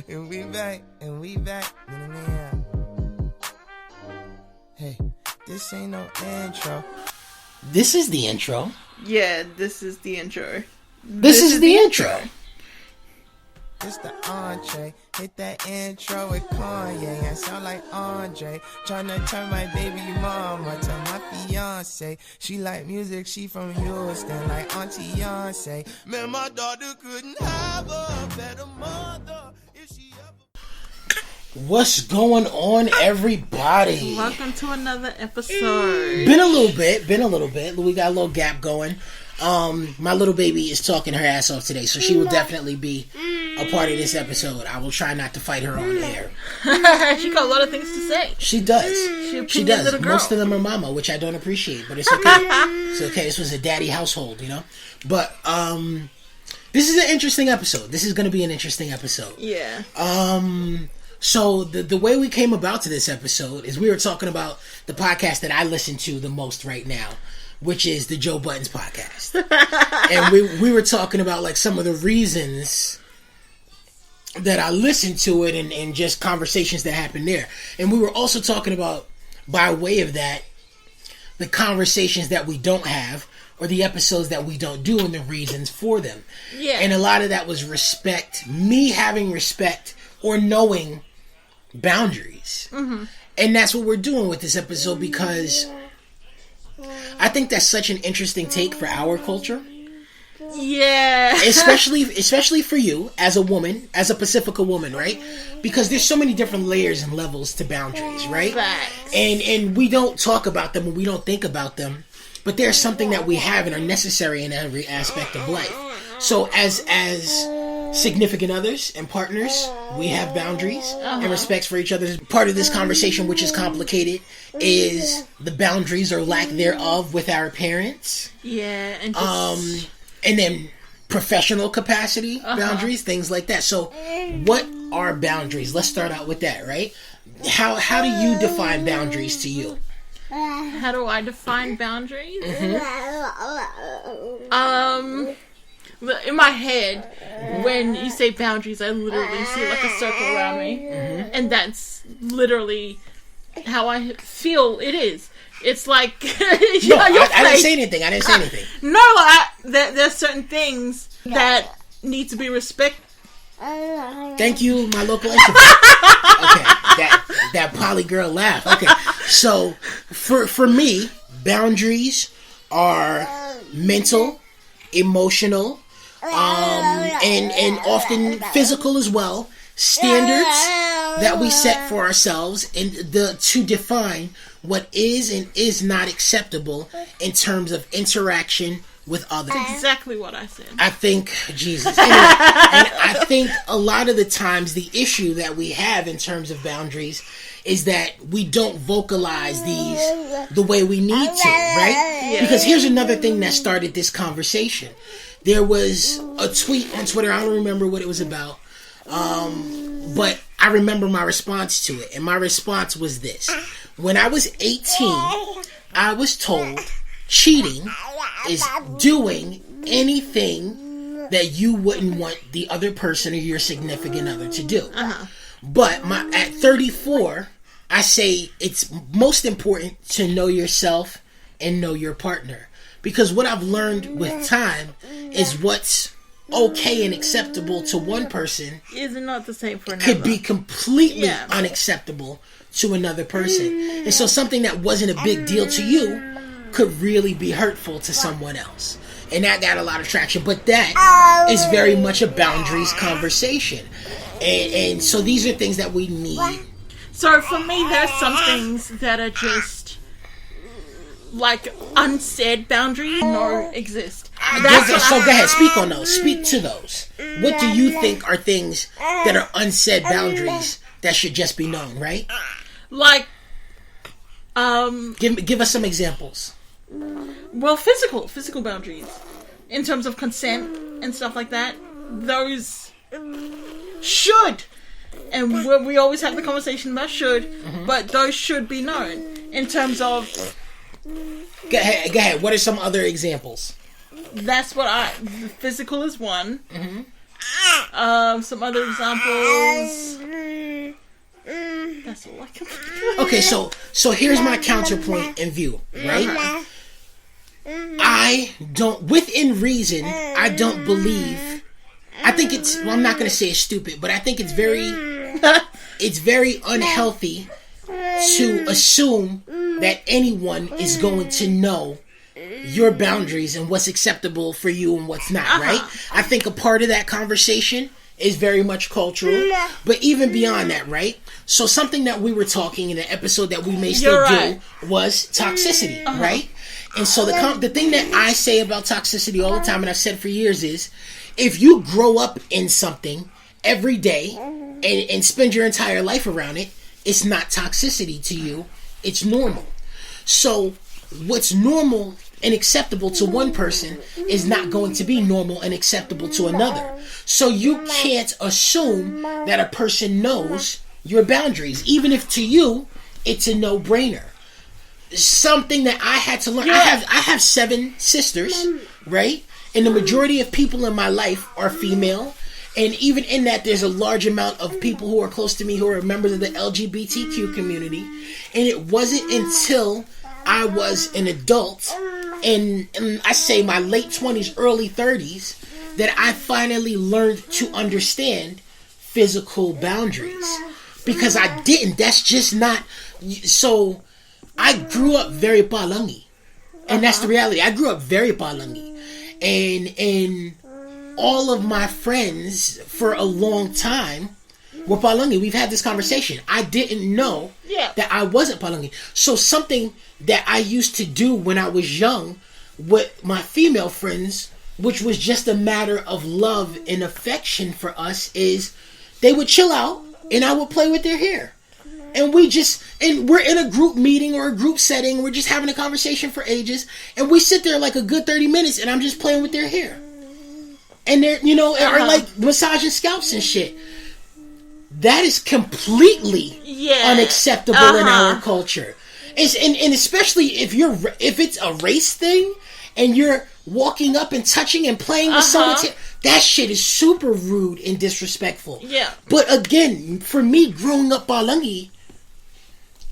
And we back, and we back. Yeah. Hey, this ain't no intro. This is the intro. Yeah, this is the intro. This is the intro. It's the entree. Hit that intro with Kanye. I sound like Andre. Tryna turn my baby mama to my fiance. She like music, she from Houston, like Auntie Beyonce. Man, my daughter couldn't have a better mother if she ever. What's going on, everybody? Welcome to another episode. Been a little bit. We got a little gap going. My little baby is talking her ass off today, so she will definitely be a part of this episode. I will try not to fight her on air. She got a lot of things to say. She does. She does. Little girl. Most of them are mama, which I don't appreciate, but it's okay. It's okay. This was a daddy household, you know? But, this is an interesting episode. This is going to be an interesting episode. Yeah. So the way we came about to this episode is we were talking about the podcast that I listen to the most right now, which is the Joe Buttons podcast. And we were talking about like some of the reasons that I listened to it and just conversations that happened there. And we were also talking about, by way of that, the conversations that we don't have or the episodes that we don't do and the reasons for them. Yeah. And a lot of that was respect, me having respect or knowing boundaries. Mm-hmm. And that's what we're doing with this episode, because I think that's such an interesting take for our culture. Yeah. especially for you as a woman, as a Pacifica woman, right? Because there's so many different layers and levels to boundaries, right? Facts. And we don't talk about them and we don't think about them, but there's something that we have and are necessary in every aspect of life. So as significant others and partners, we have boundaries and respects for each other. Part of this conversation, which is complicated, is the boundaries or lack thereof with our parents. Yeah, and just... and then professional capacity boundaries, things like that. So what are boundaries? Let's start out with that, right? How do you define boundaries to you? How do I define boundaries? Mm-hmm. In my head, when you say boundaries, I literally see like a circle around me. Mm-hmm. And that's literally how I feel it is. It's like... No, I didn't say anything. No, there's certain things that need to be respected. Thank you, my local introvert. Okay, that poly girl laugh. Okay, so for me, boundaries are mental, emotional, and often physical as well. Standards that we set for ourselves and to define what is and is not acceptable in terms of interaction with others. That's exactly what I said. I think, Jesus. Anyway, and I think a lot of the times the issue that we have in terms of boundaries is that we don't vocalize these the way we need to, right? Yeah. Because here's another thing that started this conversation. There was a tweet on Twitter, I don't remember what it was about, but I remember my response to it, and my response was this. When I was 18, I was told cheating is doing anything that you wouldn't want the other person or your significant other to do. But at 34, I say it's most important to know yourself and know your partner. Because what I've learned with time is what's okay and acceptable to one person is not the same for another. Could be completely unacceptable to another person. And so something that wasn't a big deal to you could really be hurtful to someone else. And that got a lot of traction. But that is very much a boundaries conversation. And so these are things that we need. So for me, there's some things that are just like unsaid boundaries no exist. Go ahead, speak on those. Speak to those. What do you think are things that are unsaid boundaries that should just be known, right? Like, give us some examples. Well, physical boundaries in terms of consent and stuff like that. Those should, and we always have the conversation about should, but those should be known in terms of. Go ahead. What are some other examples? That's what physical is one. Some other examples. That's all I can think of. Okay, so here's my counterpoint in view, right? I don't, within reason, I don't believe. I think it's. Well, I'm not going to say it's stupid, but I think it's very unhealthy to assume that anyone is going to know your boundaries and what's acceptable for you and what's not, right? I think a part of that conversation is very much cultural, but even beyond that, right? So something that we were talking in the episode that we may still do was toxicity, right? And so the thing that I say about toxicity all the time, and I've said for years, is if you grow up in something every day and spend your entire life around it, it's not toxicity to you, it's normal. So what's normal and acceptable to one person is not going to be normal and acceptable to another. So you can't assume that a person knows your boundaries, even if to you it's a no-brainer. Something that I had to learn. I have 7 sisters, right? And the majority of people in my life are female. And even in that, there's a large amount of people who are close to me who are members of the LGBTQ community. And it wasn't until I was an adult, and I say my late 20s, early 30s, that I finally learned to understand physical boundaries. Because I didn't. That's just not... So, I grew up very palangi. And that's the reality. I grew up very palangi. And all of my friends for a long time were palangi. We've had this conversation. I didn't know that I wasn't palangi. So something that I used to do when I was young with my female friends, which was just a matter of love and affection for us, is they would chill out and I would play with their hair. And we're in a group meeting or a group setting. We're just having a conversation for ages. And we sit there like a good 30 minutes and I'm just playing with their hair. And they're, are like massaging scalps and shit. That is completely unacceptable in our culture. And especially if it's a race thing and you're walking up and touching and playing with someone, that shit is super rude and disrespectful. Yeah. But again, for me, growing up palangi,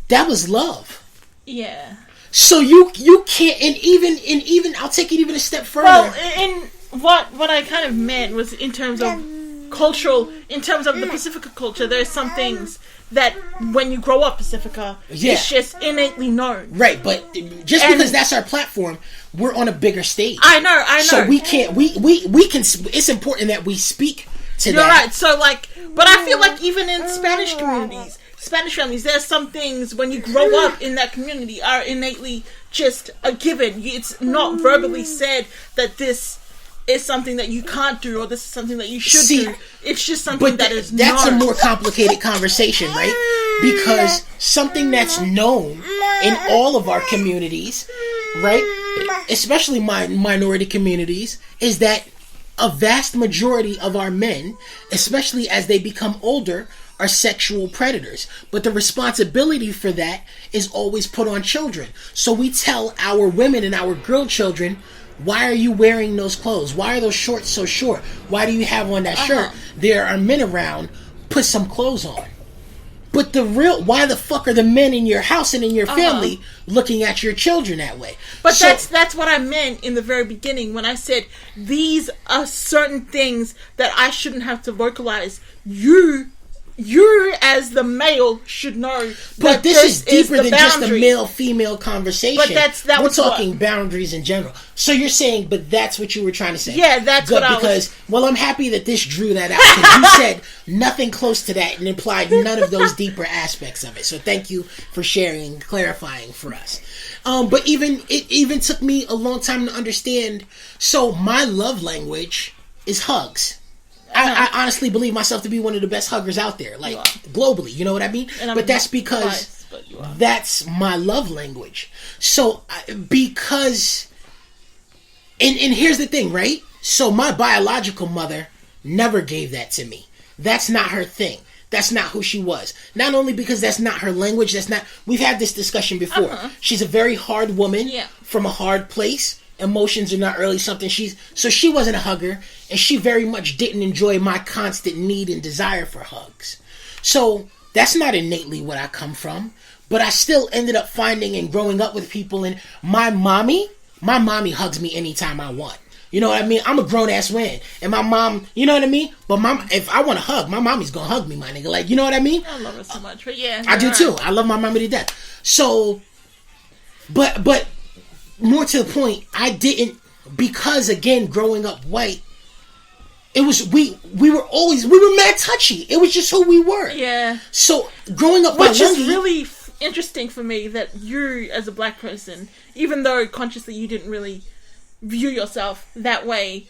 that was love. Yeah. So you can't, and even I'll take it even a step further. Well, in what I kind of meant was in terms of cultural, in terms of the Pacifica culture, there's some things that when you grow up Pacifica, it's just innately known. Right, but because that's our platform, we're on a bigger stage. I know. So we can't, we can, it's important that we speak to that. You're right, so but I feel like even in Spanish communities, Spanish families, there's some things when you grow up in that community are innately just a given. It's not verbally said that this is something that you can't do or this is something that you should do. It's just something that is known. That's a more complicated conversation, right? Because something that's known in all of our communities, right, especially minority communities, is that a vast majority of our men, especially as they become older, are sexual predators. But the responsibility for that is always put on children. So we tell our women and our girl children, why are you wearing those clothes? Why are those shorts so short? Why do you have on that shirt? There are men around. Put some clothes on. But why the fuck are the men in your house and in your family looking at your children that way? But that's what I meant in the very beginning when I said these are certain things that I shouldn't have to vocalize. You as the male should know. But this is deeper than just a male-female conversation. But we're talking boundaries in general. So you're saying, but that's what you were trying to say. Yeah, that's good, what I was. Because, well, I'm happy that this drew that out. Because you said nothing close to that and implied none of those deeper aspects of it. So thank you for sharing and clarifying for us. But it even took me a long time to understand. So my love language is hugs. I honestly believe myself to be one of the best huggers out there, like globally. You know what I mean? But that's because that's my love language. So because, and here's the thing, right? So my biological mother never gave that to me. That's not her thing. That's not who she was. Not only because that's not her language. We've had this discussion before. She's a very hard woman from a hard place. emotions are not really something so she wasn't a hugger, and she very much didn't enjoy my constant need and desire for hugs. So that's not innately what I come from, but I still ended up finding and growing up with people, and my mommy hugs me anytime I want. You know what I mean? I'm a grown-ass man. And my mom, you know what I mean? But if I want to hug, my mommy's going to hug me, my nigga. Like, you know what I mean? I love her so much. But yeah. I do too. I love my mommy to death. So, but more to the point, I didn't, because again, growing up white, it was, we were mad touchy. It was just who we were. Yeah. So, growing up which is really interesting for me, that you, as a black person, even though consciously you didn't really view yourself that way,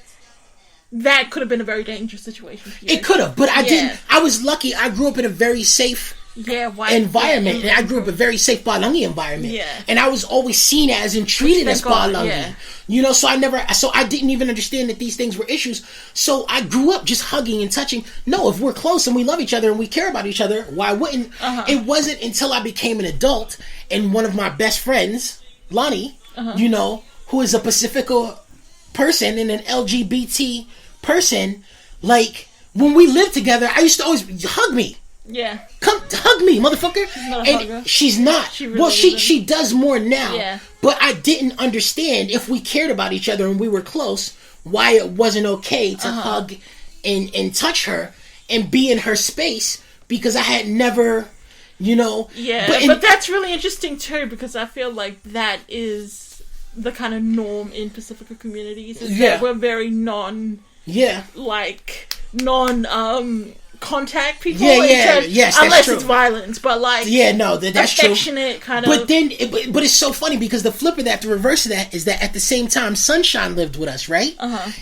that could have been a very dangerous situation for you. It could have, but I didn't. I was lucky. I grew up in a very safe environment, and I grew up in a very safe Palangi environment. Yeah. And I was always seen as and treated as Palangi. Yeah. You know, so I didn't even understand that these things were issues. So I grew up just hugging and touching. No, if we're close and we love each other and we care about each other, why wouldn't? It wasn't until I became an adult and one of my best friends, Lonnie, you know, who is a Pacifico person and an LGBT person, like, when we lived together, I used to always hug me. Yeah. Come hug me, motherfucker. She's not a hugger. She's not. She does more now. Yeah. But I didn't understand, if we cared about each other and we were close, why it wasn't okay to hug and touch her and be in her space, because I had never, you know. Yeah, but that's really interesting too, because I feel like that is the kind of norm in Pacifica communities, is that we're very contact people. Yes, unless true. It's violence, but like that's affectionate true. kind but of. Then, but it's so funny, because the flip of that, the reverse of that, is that at the same time, Sunshine lived with us, right?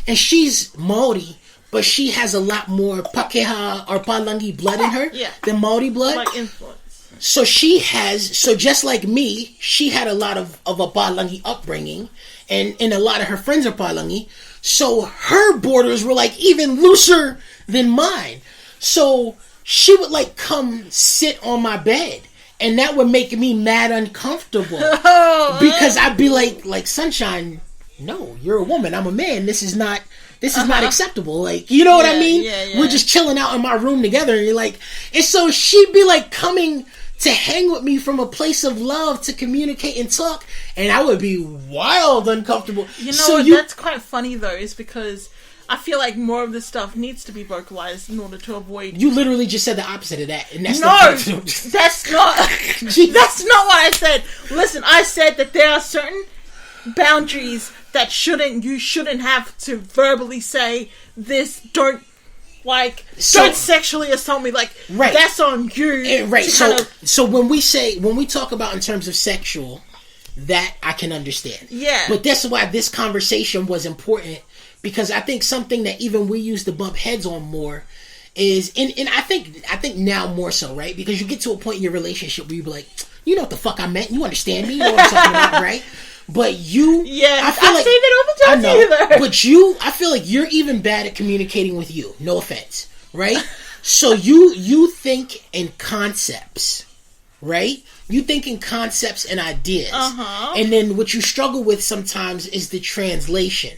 And she's Maori, but she has a lot more Pakeha or Palangi blood in her than Maori blood. Like influence. So just like me, she had a lot of a Palangi upbringing, and a lot of her friends are Palangi. So her borders were like even looser than mine. So she would like come sit on my bed, and that would make me mad uncomfortable. Because I'd be like, Sunshine, no, you're a woman, I'm a man. This is not acceptable. Like, you know what I mean? We're just chilling out in my room together, and you're like, and so she'd be like coming to hang with me from a place of love, to communicate and talk, and I would be wild uncomfortable. You know that's quite funny though, is because I feel like more of this stuff needs to be vocalized in order to avoid. You literally just said the opposite of that, and that's that's not. That's not what I said. Listen, I said that there are certain boundaries that you shouldn't have to verbally say this. Don't sexually assault me. Like, that's on you. Right. So when we talk about in terms of sexual, that I can understand. Yeah. But that's why this conversation was important, because I think something that even we used to bump heads on more is, and I think now more so, right? Because you get to a point in your relationship where you be like, you know what the fuck I meant, you understand me, you know what I'm talking about, right? But you, I say that all the time. I know, but I feel like you're even bad at communicating with you. No offense, right? So you think in concepts, right? You think in concepts and ideas, and then what you struggle with sometimes is the translation,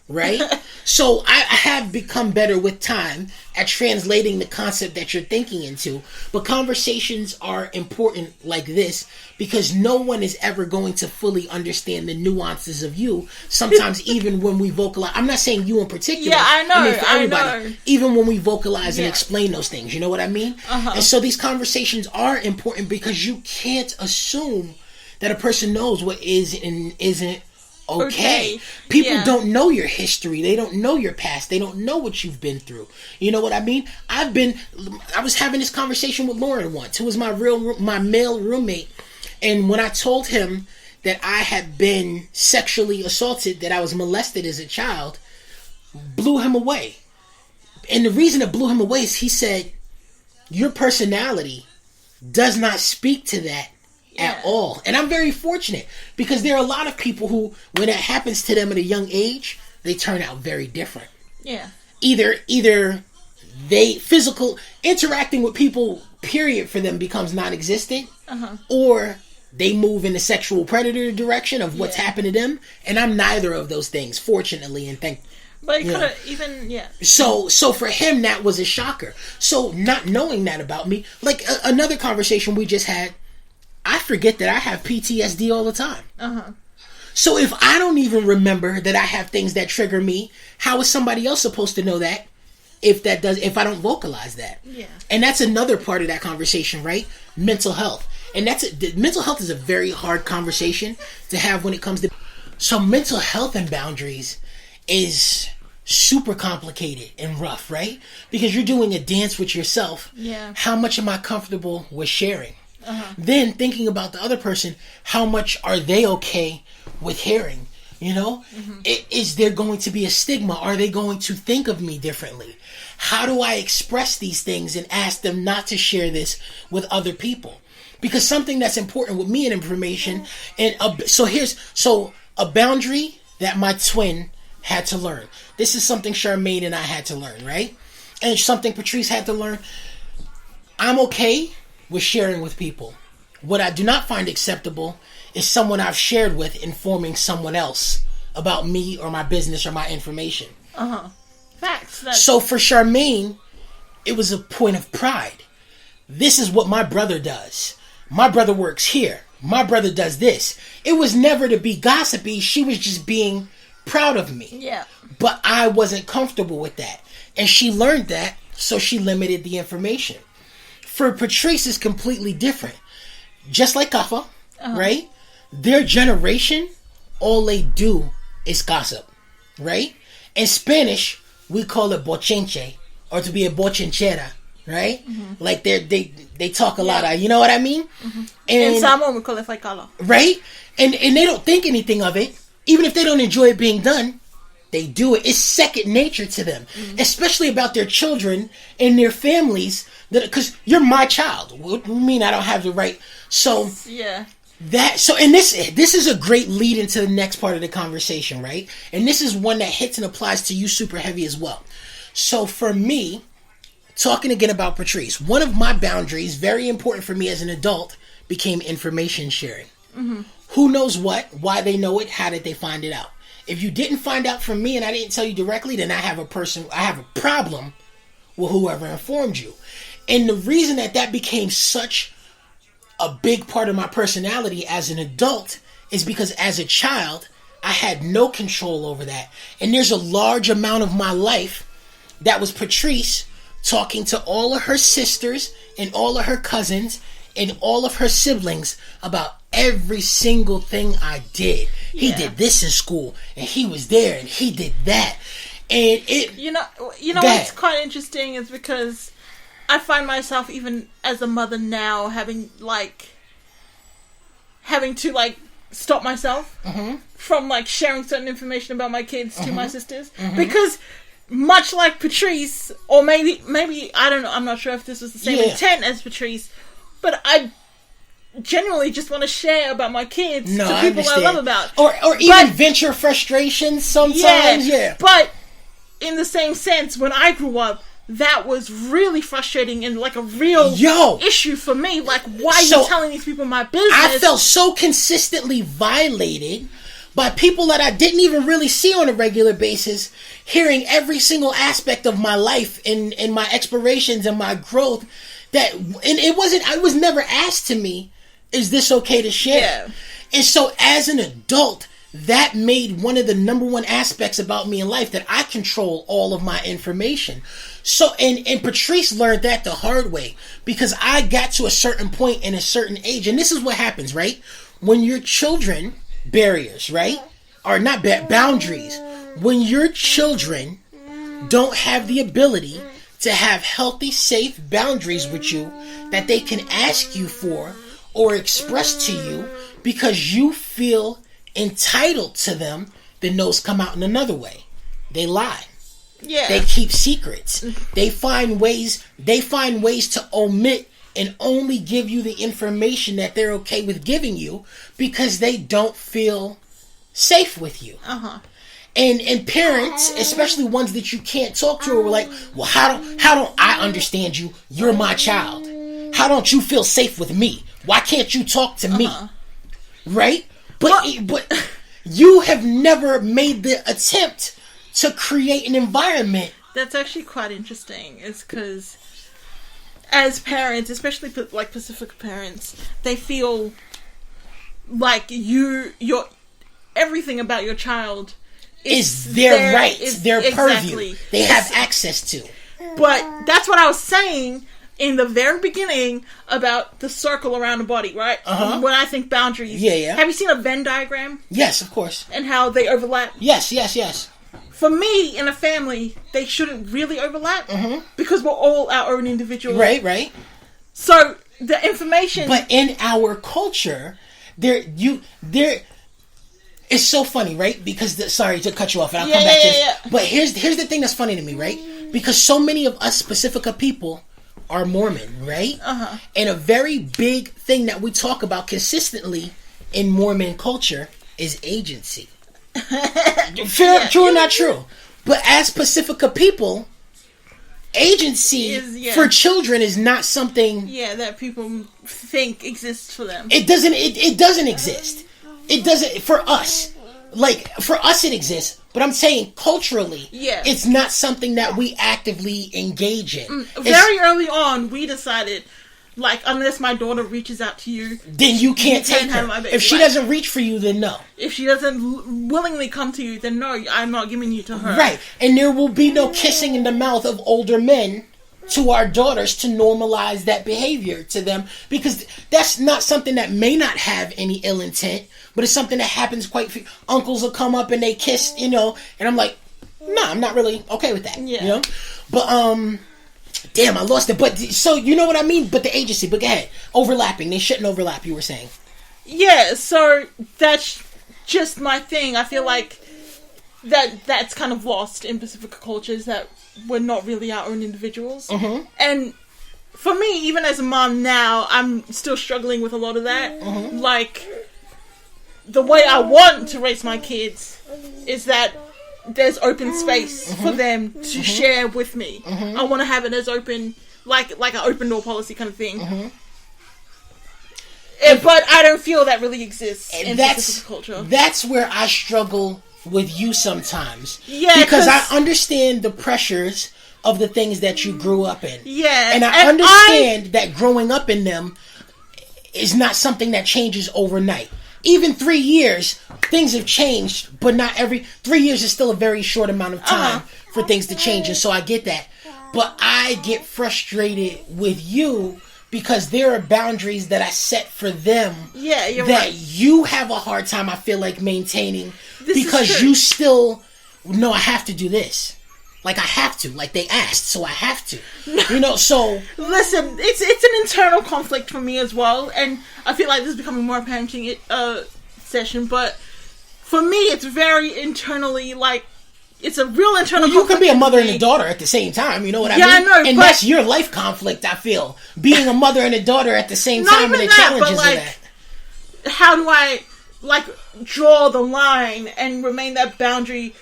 right? So I have become better with time at translating the concept that you're thinking into. But conversations are important like this, because no one is ever going to fully understand the nuances of you. Sometimes even when we vocalize, I'm not saying you in particular. Yeah, I know. I mean for everybody. Even when we vocalize and explain those things, you know what I mean? And so these conversations are important, because you can't assume that a person knows what is and isn't okay. People don't know your history. They don't know your past. They don't know what you've been through. You know what I mean? I was having this conversation with Lauren once, who was my male roommate, and when I told him that I had been sexually assaulted, that I was molested as a child, blew him away. And the reason it blew him away is he said, your personality does not speak to that at all. And I'm very fortunate, because there are a lot of people who, when it happens to them at a young age, they turn out very different. Yeah. Either they physical interacting with people, period, for them becomes non-existent, or they move in the sexual predator direction of what's happened to them, and I'm neither of those things, fortunately, and But it could have even, So for him, that was a shocker. So not knowing that about me, like another conversation we just had, I forget that I have PTSD all the time. So if I don't even remember that I have things that trigger me, how is somebody else supposed to know that if I don't vocalize that? Yeah. And that's another part of that conversation, right? Mental health. And mental health is a very hard conversation to have when it comes to... So mental health and boundaries is super complicated and rough, right? Because you're doing a dance with yourself. Yeah. How How much am I comfortable with sharing? Then thinking about the other person, how much are they okay with hearing? You know, is there going to be a stigma? Are they going to think of me differently? How do I express these things and ask them not to share this with other people? Because something that's important with me and information, and so a boundary that my twin had to learn. This is something Charmaine and I had to learn, right? And something Patrice had to learn. I'm okay with sharing with people. What I do not find acceptable is someone I've shared with informing someone else about me or my business or my information. Facts. So for Charmaine, it was a point of pride. This is what my brother does. My brother works here. My brother does this. It was never to be gossipy. She was just being proud of me. Yeah. But I wasn't comfortable with that. And she learned that, so she limited the information. For Patrice, it's completely different. Just like Kafa, right? Their generation, all they do is gossip, right? In Spanish, we call it bochinche, or to be a bochinchera, right? Like they talk a lot. You know what I mean? In Samoan, we call it faikalo. Right? And they don't think anything of it. Even if they don't enjoy it being done, they do it. It's second nature to them, especially about their children and their families. Because you're my child. What do you mean I don't have the right? So yeah. And this is a great lead into the next part of the conversation, right? And this is one that hits and applies to you super heavy as well. So for me, talking again about Patrice, one of my boundaries, very important for me as an adult, became information sharing. Who knows what? Why they know it? How did they find it out? If you didn't find out from me and I didn't tell you directly, then I have a problem with whoever informed you. And the reason that became such a big part of my personality as an adult is because as a child, I had no control over that. And there's a large amount of my life that was Patrice talking to all of her sisters and all of her cousins and all of her siblings about every single thing I did. He did this in school, and he was there, and he did that. And it... You know what's quite interesting is because I find myself, even as a mother now, having to stop myself from sharing certain information about my kids to my sisters, because much like Patrice, or maybe I don't know, I'm not sure if this was the same intent as Patrice, but I genuinely just want to share about my kids to people I love about, or even vent your frustrations sometimes. But in the same sense, when I grew up, that was really frustrating and a real issue for me. Why are you telling these people my business? I felt so consistently violated by people that I didn't even really see on a regular basis, hearing every single aspect of my life and my explorations and my growth. It was never asked to me, is this okay to share? Yeah. And so as an adult, that made one of the number one aspects about me in life, that I control all of my information. So, and Patrice learned that the hard way, because I got to a certain point in a certain age. And this is what happens, right? When your children, barriers, right? Or not boundaries. When your children don't have the ability to have healthy, safe boundaries with you that they can ask you for or express to you because you feel entitled to them, then those come out in another way. They lie. Yeah. They keep secrets. They find ways to omit and only give you the information that they're okay with giving you because they don't feel safe with you. And parents, especially ones that you can't talk to, are like, well, how don't I understand you? You're my child. How don't you feel safe with me? Why can't you talk to me? right? But you have never made the attempt to create an environment. That's actually quite interesting. It's because as parents, especially like Pacific parents, they feel like your everything about your child is their right, their purview. Exactly. They have access to. But that's what I was saying in the very beginning about the circle around the body, right? Uh-huh. When I think boundaries. Yeah. Have you seen a Venn diagram? Yes, of course. And how they overlap? Yes. For me, in a family, they shouldn't really overlap because we're all our own individuals. Right. So the information. But in our culture, it's so funny, right? Because sorry to cut you off, and I'll come back to this. Yeah. But here's the thing that's funny to me, right? Because so many of us Pacifica people are Mormon, right? Uh-huh. And a very big thing that we talk about consistently in Mormon culture is agency. True or not true? But as Pacifica people, agency for children is not something that people think exists for them. It doesn't exist. It doesn't for us. Like for us it exists, but I'm saying culturally it's not something that we actively engage in. Very early on we decided, like, unless my daughter reaches out to you, then you can't take her. My baby. If she doesn't reach for you, then no. If she doesn't willingly come to you, then no, I'm not giving you to her. Right. And there will be no kissing in the mouth of older men to our daughters to normalize that behavior to them, because that's not something that may not have any ill intent, but it's something that happens quite few. Uncles will come up and they kiss, and I'm like, nah, I'm not really okay with that. But damn, I lost it. But so you know what I mean? But the agency, but go ahead. Overlapping. They shouldn't overlap, you were saying. Yeah, so that's just my thing. I feel like that's kind of lost in Pacific cultures, that we're not really our own individuals. Mm-hmm. And for me, even as a mom now, I'm still struggling with a lot of that. Mm-hmm. Like, the way I want to raise my kids is that there's open space for them to share with me. I want to have it as open, like an open door policy kind of thing. But I don't feel that really exists in Pacific culture. That's where I struggle with you sometimes. Yeah, because I understand the pressures of the things that you grew up in. Yeah. And I understand that growing up in them is not something that changes overnight. Even 3 years, things have changed, but not 3 years is still a very short amount of time for things to change, and so I get that. But I get frustrated with you because there are boundaries that I set for them that you have a hard time, I feel like, maintaining because you still, no, I have to do this. Like, I have to. Like, they asked, so I have to. So... Listen, it's an internal conflict for me as well, and I feel like this is becoming more parenting session, but for me, it's very internally, like, it's a real internal conflict. You can be a mother and a daughter at the same time, you know what I mean? Yeah, I know, and that's your life conflict, I feel. Being a mother and a daughter at the same time, and the challenges of that. How do I, like, draw the line and remain that boundary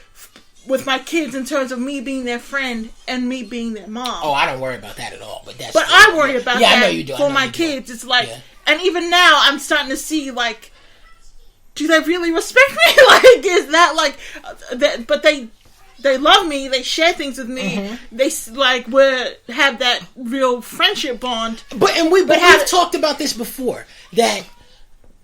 with my kids in terms of me being their friend and me being their mom? Oh, I don't worry about that at all. But I worry about that I know you do. for my kids. It's like, and even now I'm starting to see, like, do they really respect me? Like, is that like, but they love me. They share things with me. They like have that real friendship bond. But we've talked about this before. That.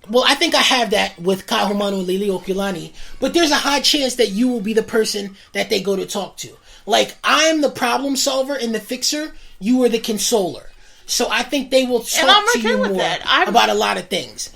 Well, I think I have that with Kahumanu and Lili Okulani, but there's a high chance that you will be the person that they go to talk to. Like, I'm the problem solver and the fixer, you are the consoler. So I think they will talk to you more about a lot of things.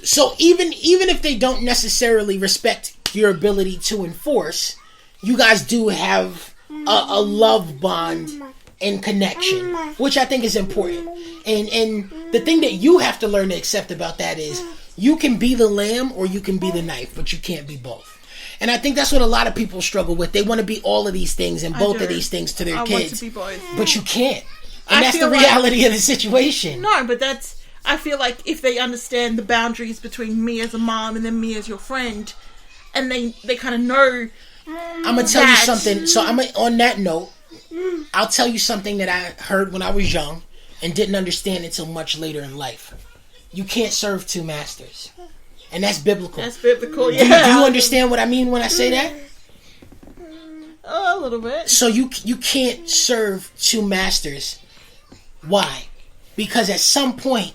So even if they don't necessarily respect your ability to enforce, you guys do have a love bond and connection, which I think is important. And the thing that you have to learn to accept about that is you can be the lamb or you can be the knife, but you can't be both. And I think that's what a lot of people struggle with. They want to be all of these things and both of these things to their kids. I want to be both. But you can't. And that's the reality of the situation. No, but I feel like if they understand the boundaries between me as a mom and then me as your friend, and they kind of know. I'm going to tell you something. So on that note, I'll tell you something that I heard when I was young and didn't understand until much later in life. you can't serve two masters. And that's biblical. That's biblical, Do yeah. you understand what I mean when I say that? A little bit. So you can't serve two masters. Why? Because at some point,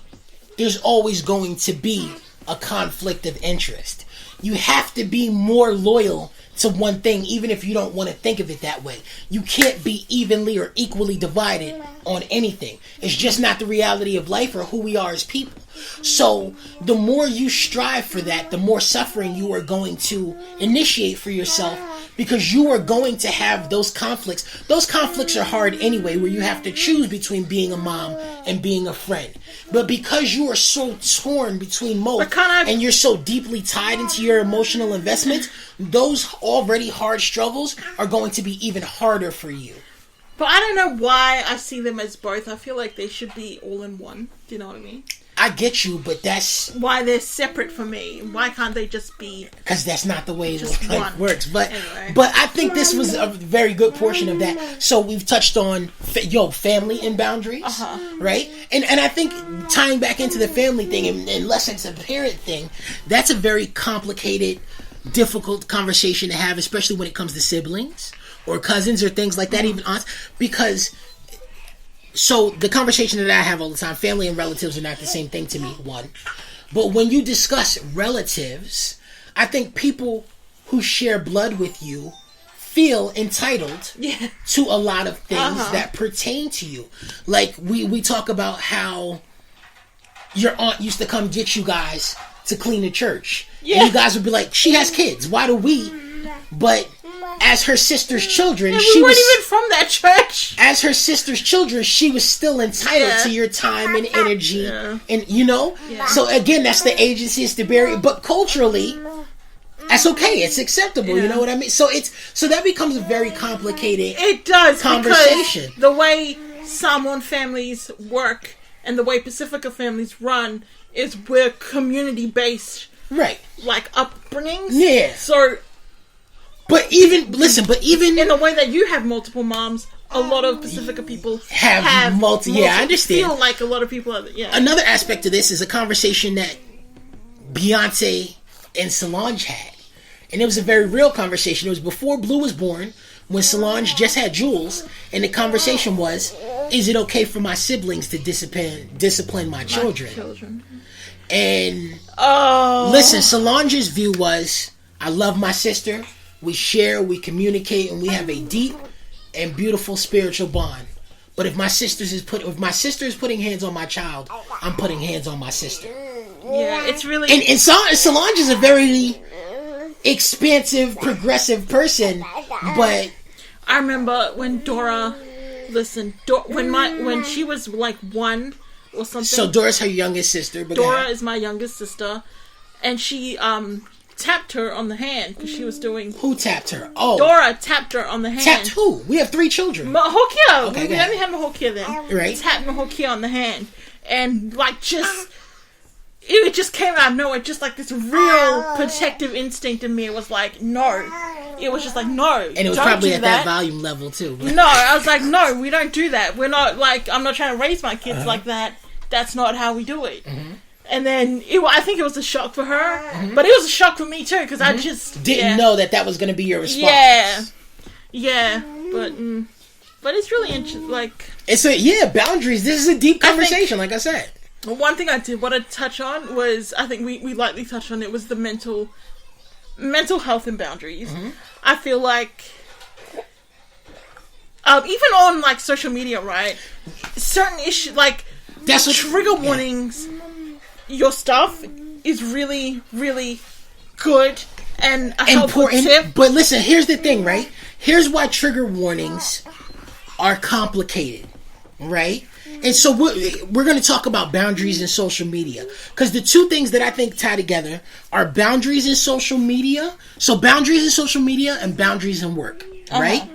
there's always going to be a conflict of interest. You have to be more loyal to one thing, even if you don't want to think of it that way. You can't be evenly or equally divided on anything. It's just not the reality of life or who we are as people. So the more you strive for that, the more suffering you are going to initiate for yourself, because you are going to have those conflicts. Those conflicts are hard anyway, where you have to choose between being a mom and being a friend. But because you are so torn between both, and you're so deeply tied into your emotional investments, those already hard struggles are going to be even harder for you. But I don't know why I see them as both. I feel like they should be all in one. Do you know what I mean? I get you, but that's... why they're separate for me. Why can't they just be... because that's not the way life one. works. But anyway. But I think this was a very good portion of that. So we've touched on, family and boundaries, right? And I think tying back into the family thing, and less it's a parent thing, that's a very complicated, difficult conversation to have, especially when it comes to siblings or cousins or things like that, even aunts, because... So the conversation that I have all the time, family and relatives are not the same thing to me, one. But when you discuss relatives, I think people who share blood with you feel entitled to a lot of things that pertain to you. Like we talk about how your aunt used to come get you guys to clean the church. Yeah. And you guys would be like, she has kids. Why do we? But... as her sister's children, she weren't even from that church. As her sister's children, she was still entitled to your time and energy, and So again, that's the agency, it's the barrier. But culturally, that's okay. It's acceptable. You know what I mean? So that becomes a very complicated. It does, conversation. Because the way Samoan families work and the way Pacifica families run is we're community based, right? Like upbringings. Yeah. So. But even in the way that you have multiple moms, a lot of Pacifica people have multiple. Yeah, I understand. Feel like a lot of people. Another aspect of this is a conversation that Beyonce and Solange had, and it was a very real conversation. It was before Blue was born, when Solange just had Jules, and the conversation was, "Is it okay for my siblings to discipline my children?" And listen, Solange's view was, "I love my sister. We share, we communicate, and we have a deep and beautiful spiritual bond. But if my sister is putting hands on my child, I'm putting hands on my sister." Yeah, it's really... And Solange is a very expansive, progressive person, but... I remember when Dora... Listen, when she was like 1 or something... So Dora's her youngest sister. But Dora is my youngest sister. And she... tapped her on the hand because she was doing... Who tapped her? Oh. Dora tapped her on the hand. Tapped who? We have 3 children. Mahokia. Okay, we only have Mahokia then. Right. Tapped Mahokia on the hand. And it just came out of nowhere. Just like this real protective instinct in me. It was like, no. It was just like, no. And it was probably at that volume level too. No, I was like, no, we don't do that. We're not like, I'm not trying to raise my kids like that. That's not how we do it. Mm-hmm. And then, I think it was a shock for her, but it was a shock for me too, because I just... didn't know that was going to be your response. Yeah, but it's really interesting, like... boundaries, this is a deep conversation, like I said. One thing I did want to touch on was, I think we lightly touched on it, was the mental health and boundaries. Mm-hmm. I feel like... even on, like, social media, right? Certain issues, like... That's what trigger warnings... Your stuff is really, really good and a helpful tip. But listen, here's the thing, right? Here's why trigger warnings are complicated, right? And so we're going to talk about boundaries in social media. Because the two things that I think tie together are boundaries in social media. So boundaries in social media and boundaries in work, right?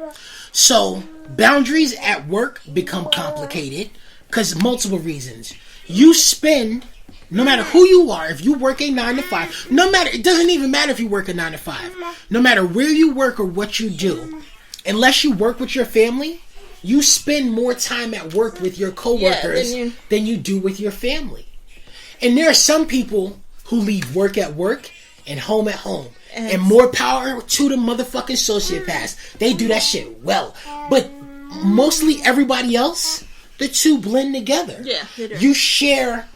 So boundaries at work become complicated because multiple reasons. You spend... No matter who you are, if you work a 9 to 5, it doesn't even matter if you work a 9 to 5. No matter where you work or what you do, unless you work with your family, you spend more time at work with your coworkers than you do with your family. And there are some people who leave work at work and home at home. And more power to the motherfucking sociopaths. They do that shit well. But mostly everybody else, the two blend together. Yeah, they do. You share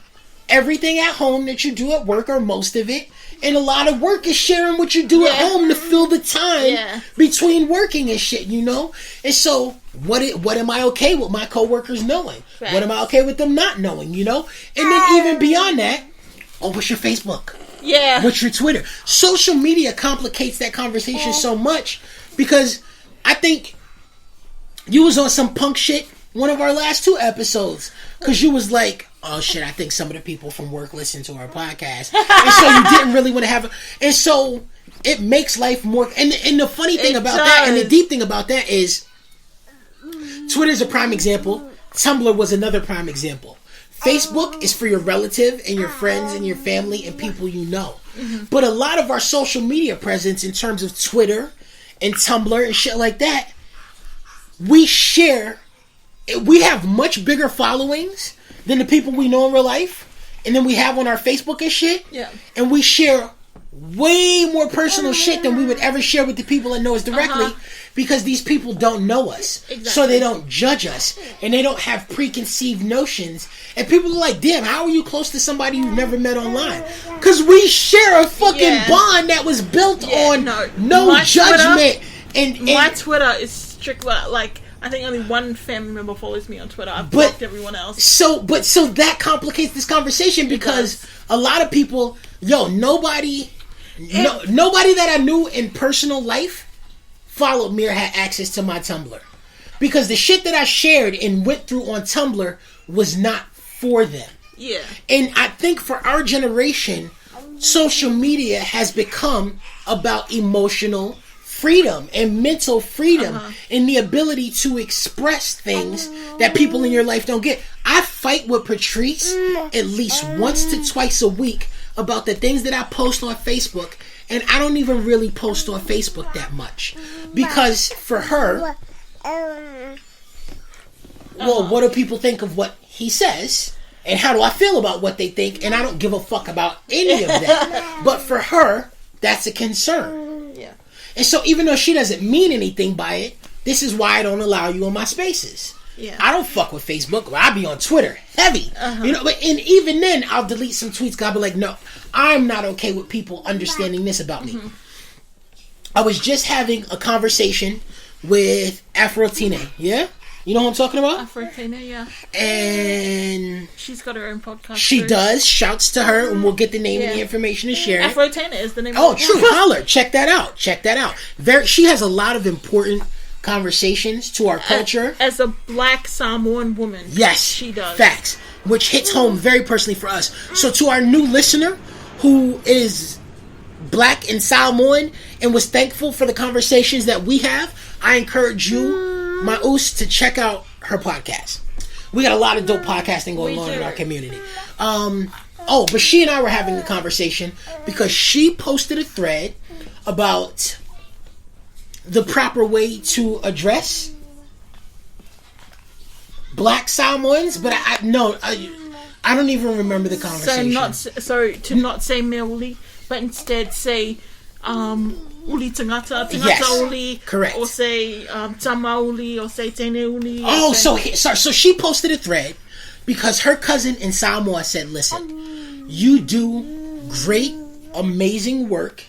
everything at home that you do at work, or most of it. And a lot of work is sharing what you do at home to fill the time between working and shit, you know? And so, what am I okay with my coworkers knowing? Right. What am I okay with them not knowing, you know? And then even beyond that, what's your Facebook? Yeah. What's your Twitter? Social media complicates that conversation so much, because I think you was on some punk shit one of our last 2 episodes, because you was like, oh shit, I think some of the people from work listen to our podcast. And so you didn't really want to have and so it makes life more, and the funny thing about that, and the deep thing about that is, Twitter's a prime example. Tumblr was another prime example. Facebook is for your relative and your friends and your family and people you know. Mm-hmm. But a lot of our social media presence in terms of Twitter and Tumblr and shit like that, we have much bigger followings than the people we know in real life, and then we have on our Facebook and shit. Yeah. And we share way more personal shit than we would ever share with the people that know us directly, because these people don't know us. Exactly. So they don't judge us, and they don't have preconceived notions. And people are like, damn, how are you close to somebody you've never met online? Because we share a fucking bond that was built on no judgment. And my Twitter is strictly like, I think only one family member follows me on Twitter. I've blocked everyone else. So that complicates this conversation, because a lot of people, nobody that I knew in personal life followed me or had access to my Tumblr, because the shit that I shared and went through on Tumblr was not for them. Yeah. And I think for our generation, social media has become about emotional freedom and mental freedom and the ability to express things that people in your life don't get. I fight with Patrice at least once to twice a week about the things that I post on Facebook, and I don't even really post on Facebook that much, because for her, what do people think of what he says, and how do I feel about what they think, and I don't give a fuck about any of that. But for her, that's a concern. Yeah. And so even though she doesn't mean anything by it, this is why I don't allow you on my spaces. Yeah. I don't fuck with Facebook. I'll be on Twitter heavy. You know, and even then I'll delete some tweets. I'll be like, no, I'm not okay with people understanding this about me. I was just having a conversation with Afrotine. Yeah? You know what I'm talking about? Afrotine, yeah. And she's got her own podcast. She does. Shouts to her, and we'll get the name and the information and share it. Afrotine is the name of the true. Holler. Check that out. She has a lot of important conversations to our culture. As a black Samoan woman. Yes. She does. Facts. Which hits home very personally for us. So to our new listener who is black and Samoan and was thankful for the conversations that we have, I encourage you, my oos, to check out her podcast. We got a lot of dope podcasting going on in our community. But she and I were having a conversation because she posted a thread about the proper way to address black Samoans, but I don't even remember the conversation. To not say me uli, but instead say uli tangata uli, correct, or say tama uli, or say tene uli. So she posted a thread because her cousin in Samoa said, "Listen, you do great, amazing work."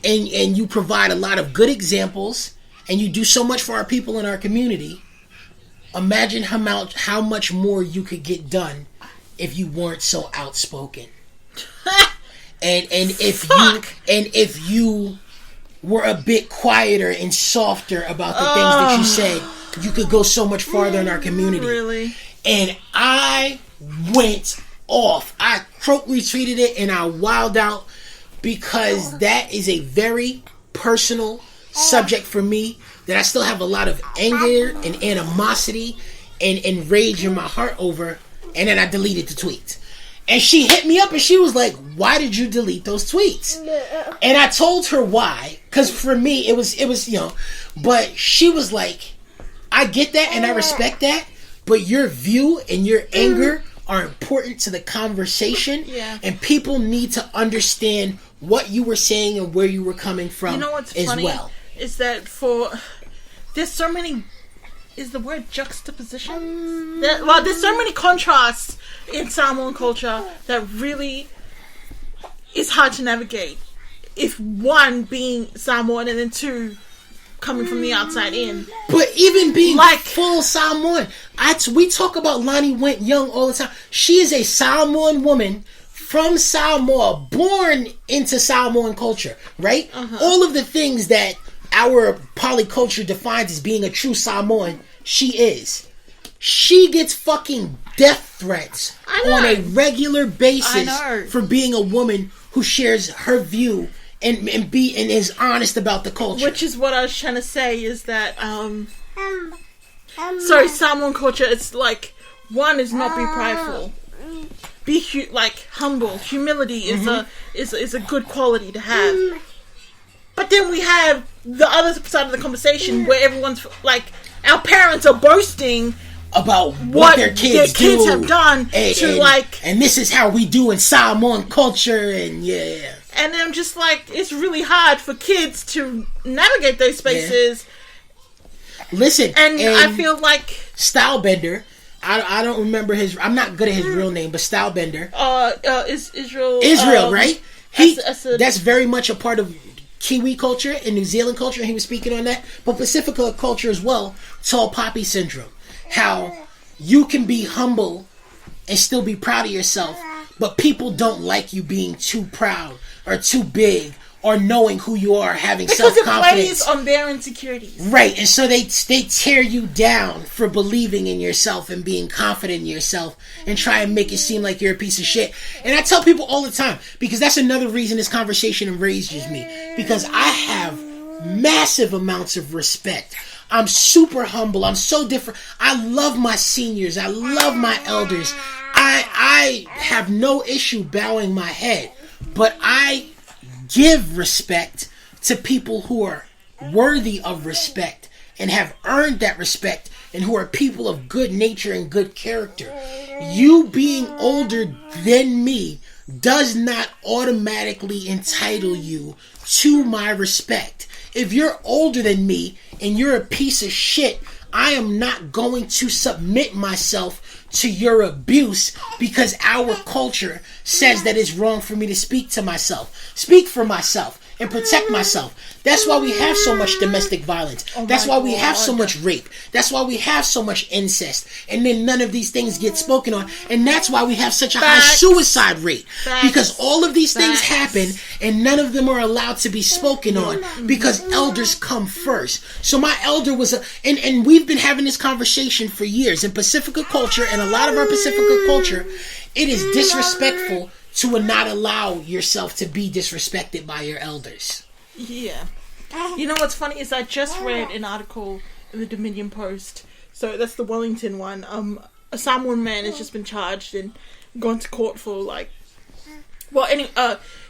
And you provide a lot of good examples, and you do so much for our people in our community. Imagine how much more you could get done if you weren't so outspoken. and if you were a bit quieter and softer about the things that you said, you could go so much farther in our community. Really? And I went off. I retweeted it and I wilded out, because that is a very personal subject for me that I still have a lot of anger and animosity and rage in my heart over. And then I deleted the tweet. And she hit me up and she was like, why did you delete those tweets? And I told her why. Because for me, it was but she was like, I get that and I respect that, but your view and your anger are important to the conversation. Yeah. And people need to understand what you were saying and where you were coming from. You know what's as funny well. is that there's so many. Is the word juxtaposition? There's so many contrasts in Samoan culture that really is hard to navigate. If one being Samoan and then two coming from the outside in. But even being like full Samoan, we talk about Lonnie Went Young all the time. She is a Samoan woman from Samoa, born into Samoan culture, right? All of the things that our polyculture defines as being a true Samoan, she is. She gets fucking death threats on a regular basis for being a woman who shares her view and is honest about the culture. Which is what I was trying to say is that sorry, Samoan culture, it's like one is not be prideful. Be humble. Humility is a good quality to have. But then we have the other side of the conversation where everyone's like, our parents are boasting about what their kids have done and this is how we do in Samoan culture, and and I'm just like, it's really hard for kids to navigate those spaces. Listen, and I feel like Stylebender, I don't remember I'm not good at his real name, but Stylebender is Israel, right? That's very much a part of Kiwi culture and New Zealand culture, and he was speaking on that, but Pacifica culture as well. Tall Poppy syndrome, how you can be humble and still be proud of yourself, but people don't like you being too proud or too big or knowing who you are, having self-confidence. Because it plays on their insecurities. Right, and so they tear you down for believing in yourself and being confident in yourself and try and make it seem like you're a piece of shit. And I tell people all the time, because that's another reason this conversation enrages me, because I have massive amounts of respect. I'm super humble. I'm so different. I love my seniors. I love my elders. I have no issue bowing my head, but I give respect to people who are worthy of respect and have earned that respect and who are people of good nature and good character. You being older than me does not automatically entitle you to my respect. If you're older than me and you're a piece of shit, I am not going to submit myself to your abuse because our culture says that it's wrong for me to speak to myself. Speak for myself and protect myself. That's why we have so much domestic violence. That's why we have so much rape. That's why we have so much incest. And then none of these things get spoken on. And that's why we have such a high suicide rate. Because all of these things happen and none of them are allowed to be spoken on because elders come first. So my elder was and we've been having this conversation for years. In Pacifica culture and a lot of our Pacifica culture, it is disrespectful to not allow yourself to be disrespected by your elders. Yeah. You know what's funny is I just read an article in the Dominion Post. So that's the Wellington one. A Samoan man has just been charged and gone to court for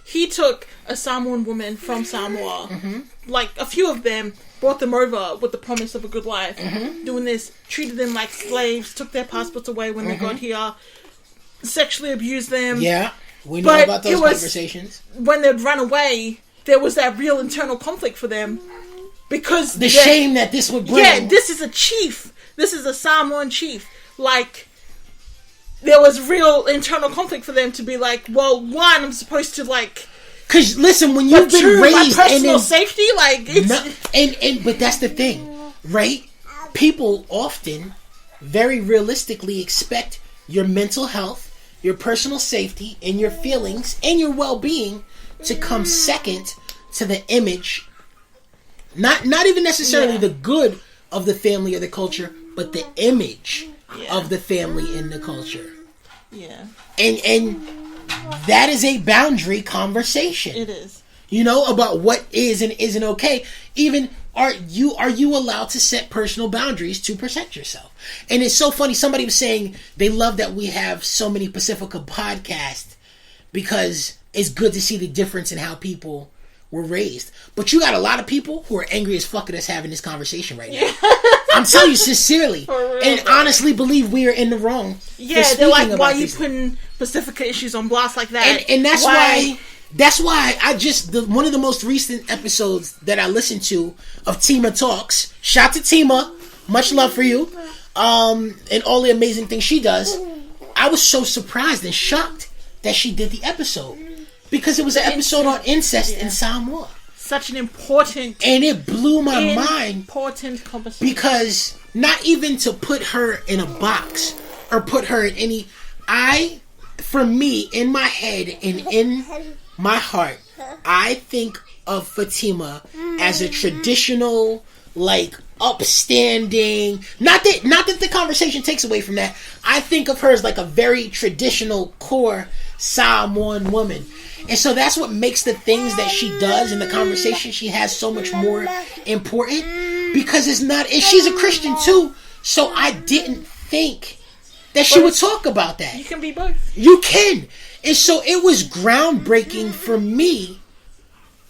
he took a Samoan woman from Samoa. Like a few of them, brought them over with the promise of a good life. Doing this, treated them like slaves, took their passports away when they got here, sexually abused them. Yeah. We know about those conversations. When they'd run away, there was that real internal conflict for them. Because the shame that this would bring. Yeah, this is a chief. This is a Samoan chief. Like, there was real internal conflict for them to be like, well, one, I'm supposed to because listen, when you've been raised my personal safety, it's but that's the thing, right? People often, very realistically, expect your mental health, your personal safety, and your feelings and your well-being to come second to the image. Not even necessarily the good of the family or the culture, but the image of the family and the culture. Yeah. And that is a boundary conversation. It is. You know, about what is and isn't okay. Even are you allowed to set personal boundaries to protect yourself? And it's so funny. Somebody was saying they love that we have so many Pacifica podcasts because it's good to see the difference in how people were raised. But you got a lot of people who are angry as fuck at us having this conversation right now. I'm telling you sincerely, For real, and bro. honestly believe we are in the wrong. Yeah, for they're like, speaking why about you these putting Pacifica issues on blast like that? and that's why I just one of the most recent episodes that I listened to of Tima Talks. Shout to Tima, much love for you, and all the amazing things she does. I was so surprised and shocked that she did the episode because it was an episode on incest in Samoa, such an important and it blew my mind important conversation. because not even to put her in a box or put her in any. For me, in my head and in my heart, I think of Fatima as a traditional, like, upstanding. Not that the conversation takes away from that. I think of her as like a very traditional core Samoan woman. And so that's what makes the things that she does and the conversation she has so much more important, because she's a Christian too. So I didn't think that she would talk about that. You can be both. You can. And so it was groundbreaking for me,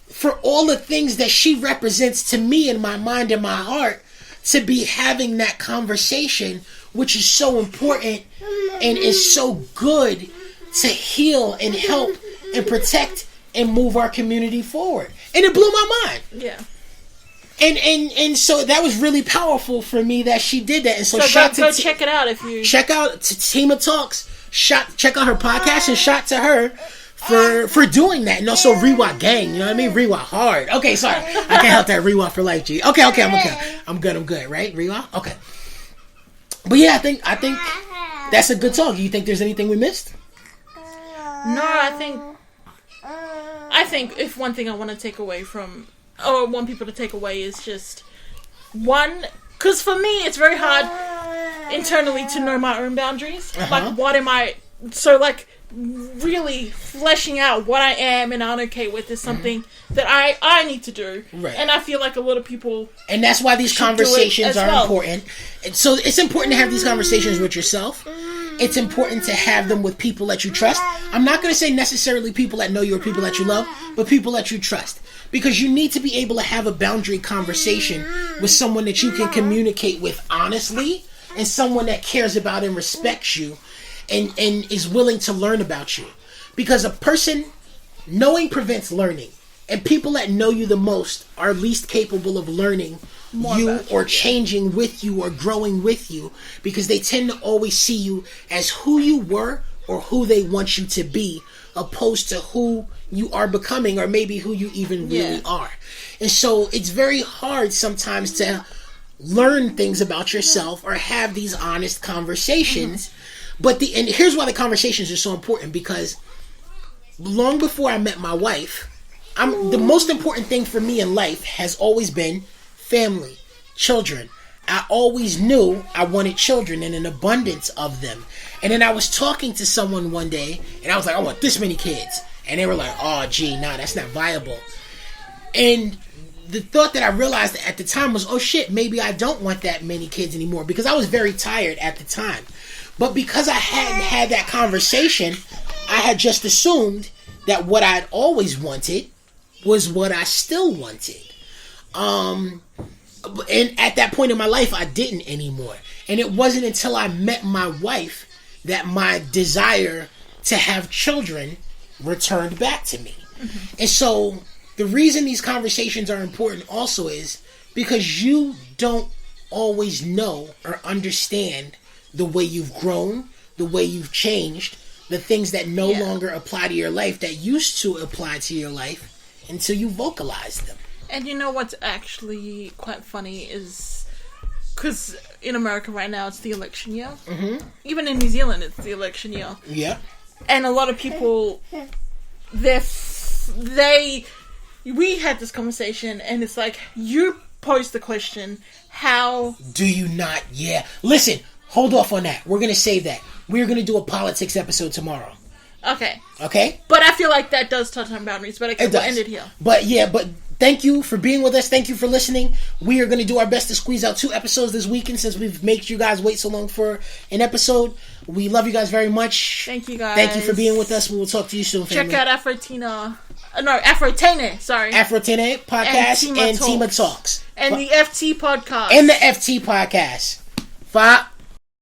for all the things that she represents to me in my mind and my heart, to be having that conversation, which is so important and is so good to heal and help and protect and move our community forward. And it blew my mind. Yeah. And so that was really powerful for me that she did that. And so go check it out if you check out Tima Talks. Check out her podcast and shout to her for doing that. And also Rewa Gang, you know what I mean? Rewa hard. Okay, sorry. I can't help that. Rewa for life, G. Okay, I'm okay. I'm good, right? Rewa? Okay. But yeah, I think that's a good talk. You think there's anything we missed? No, I think if one thing I want to take away from, or want people to take away, is just one, because for me it's very hard internally to know my own boundaries. Like, what am I, so like really fleshing out what I am and aren't okay with is something that I need to do. Right. And I feel like a lot of people, and that's why these conversations are important. And so it's important to have these conversations with yourself. It's important to have them with people that you trust. I'm not going to say necessarily people that know you or people that you love, but people that you trust. Because you need to be able to have a boundary conversation with someone that you can communicate with honestly, and someone that cares about and respects you and is willing to learn about you. Because a person, knowing prevents learning. And people that know you the most are least capable of learning you or changing with you or growing with you, because they tend to always see you as who you were or who they want you to be, opposed to who you are becoming or maybe who you even really are. And so it's very hard sometimes to learn things about yourself or have these honest conversations. But and here's why the conversations are so important, because long before I met my wife, the most important thing for me in life has always been family, children. I always knew I wanted children and an abundance of them. And then I was talking to someone one day, and I was like, I want this many kids. And they were like, oh, gee, nah, that's not viable. And the thought that I realized at the time was, oh, shit, maybe I don't want that many kids anymore, because I was very tired at the time. But because I hadn't had that conversation, I had just assumed that what I'd always wanted was what I still wanted. And at that point in my life, I didn't anymore. And it wasn't until I met my wife that my desire to have children returned back to me. And so the reason these conversations are important also is because you don't always know or understand the way you've grown, the way you've changed, the things that no longer apply to your life that used to apply to your life, until you vocalize them. And you know what's actually quite funny is, because in America right now it's the election year. Even in New Zealand it's the election year. Yeah. And a lot of people, we had this conversation, and it's like, you posed the question, how do you not? Yeah. Listen, hold off on that. We're going to save that. We're going to do a politics episode tomorrow. Okay. But I feel like that does touch on boundaries, but we'll end it here. But thank you for being with us. Thank you for listening. We are going to do our best to squeeze out 2 episodes this weekend, since we've made you guys wait so long for an episode. We love you guys very much. Thank you guys. Thank you for being with us. We will talk to you soon, family. Check out Afrotina No, Afrotene. Sorry. Afrotene podcast and Tima Tima Talks. And the FT podcast. And the FT podcast. 5